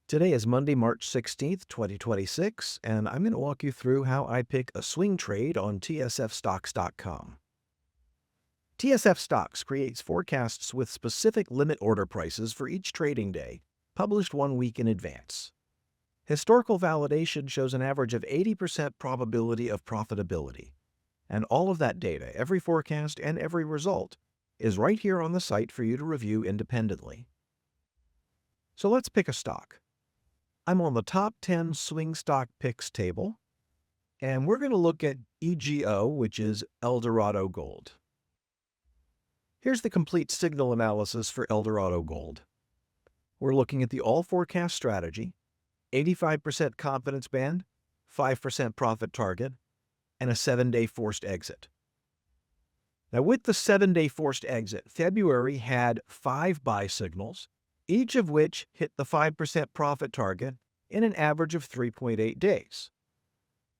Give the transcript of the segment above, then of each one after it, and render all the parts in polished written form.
Today is Monday, March 16th, 2026, and I'm going to walk you through how I pick a swing trade on TSFStocks.com. TSFstocks creates forecasts with specific limit order prices for each trading day, published 1 week in advance. Historical validation shows an average of 80% probability of profitability. And all of that data, every forecast and every result, is right here on the site for you to review independently. So let's pick a stock. I'm on the top 10 swing stock picks table, and we're going to look at EGO, which is Eldorado Gold. Here's the complete signal analysis for Eldorado Gold. We're looking at the all forecast strategy, 85% confidence band, 5% profit target, and a 7-day forced exit. Now with the 7-day forced exit, February had 5 buy signals, each of which hit the 5% profit target in an average of 3.8 days.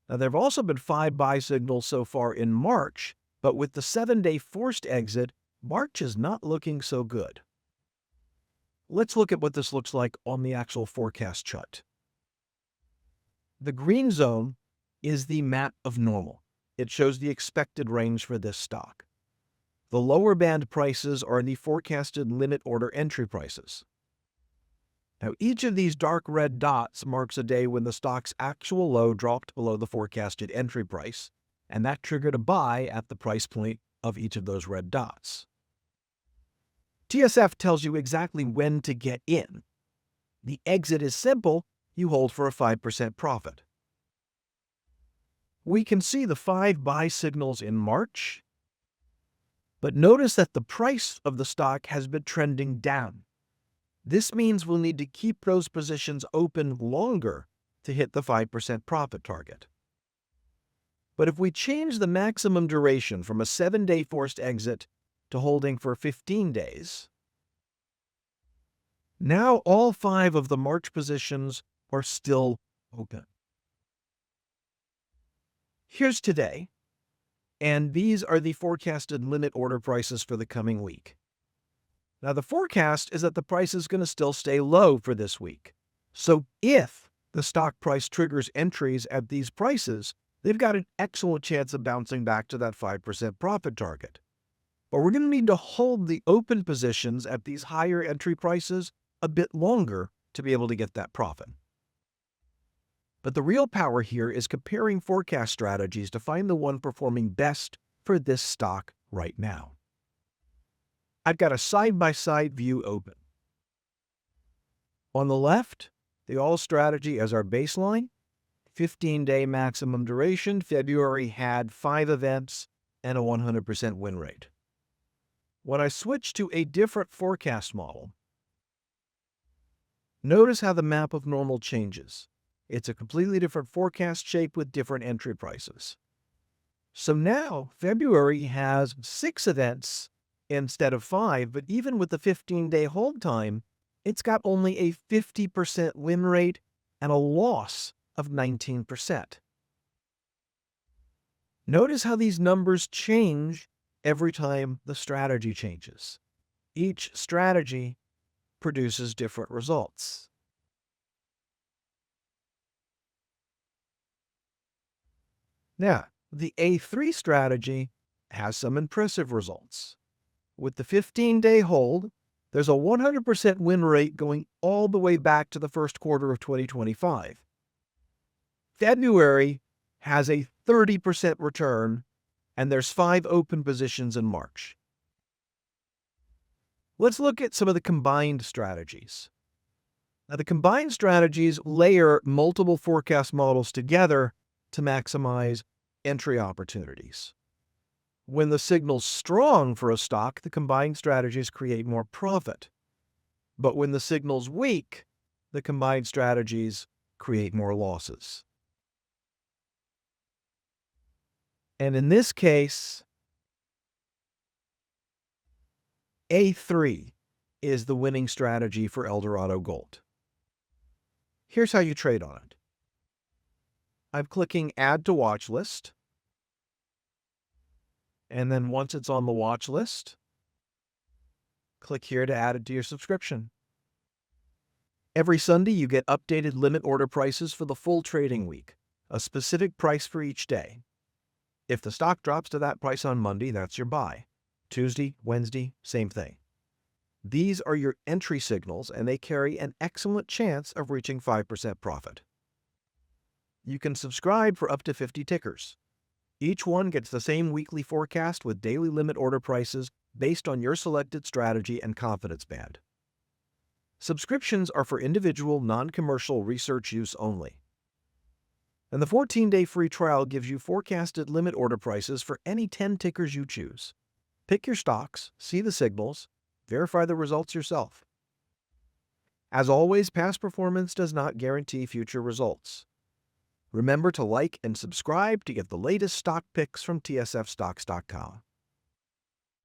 Now, there have also been 5 buy signals so far in March, but with the 7-day forced exit, March is not looking so good. Let's look at what this looks like on the actual forecast chart. The green zone is the map of normal. It shows the expected range for this stock. The lower band prices are the forecasted limit order entry prices. Now, each of these dark red dots marks a day when the stock's actual low dropped below the forecasted entry price, and that triggered a buy at the price point of each of those red dots. TSF tells you exactly when to get in. The exit is simple. You hold for a 5% profit. We can see the 5 buy signals in March, but notice that the price of the stock has been trending down. This means we'll need to keep those positions open longer to hit the 5% profit target. But if we change the maximum duration from a 7-day forced exit to holding for 15 days, now all 5 of the March positions are still open. Here's today, and these are the forecasted limit order prices for the coming week. Now, the forecast is that the price is going to still stay low for this week. So if the stock price triggers entries at these prices, they've got an excellent chance of bouncing back to that 5% profit target. But we're going to need to hold the open positions at these higher entry prices a bit longer to be able to get that profit. But the real power here is comparing forecast strategies to find the one performing best for this stock right now. I've got a side-by-side view open. On the left, the all strategy as our baseline, 15-day maximum duration. February had 5 events and a 100% win rate. When I switch to a different forecast model, notice how the map of normal changes. It's a completely different forecast shape with different entry prices. So now February has 6 events instead of 5, but even with the 15-day hold time, it's got only a 50% win rate and a loss of 19%. Notice how these numbers change every time the strategy changes. Each strategy produces different results. Now, the A3 strategy has some impressive results. With the 15-day hold, there's a 100% win rate going all the way back to the first quarter of 2025. February has a 30% return, and there's 5 open positions in March. Let's look at some of the combined strategies. Now, the combined strategies layer multiple forecast models together to maximize entry opportunities. When the signal's strong for a stock, the combined strategies create more profit. But when the signal's weak, the combined strategies create more losses. And in this case, A3 is the winning strategy for Eldorado Gold. Here's how you trade on it. I'm clicking Add to Watch List. And then once it's on the watch list, click here to add it to your subscription. Every Sunday, you get updated limit order prices for the full trading week, a specific price for each day. If the stock drops to that price on Monday, that's your buy. Tuesday, Wednesday, same thing. These are your entry signals, and they carry an excellent chance of reaching 5% profit. You can subscribe for up to 50 tickers. Each one gets the same weekly forecast with daily limit order prices based on your selected strategy and confidence band. Subscriptions are for individual, non-commercial research use only. And the 14-day free trial gives you forecasted limit order prices for any 10 tickers you choose. Pick your stocks, see the signals, verify the results yourself. As always, past performance does not guarantee future results. Remember to like and subscribe to get the latest stock picks from TSFStocks.com.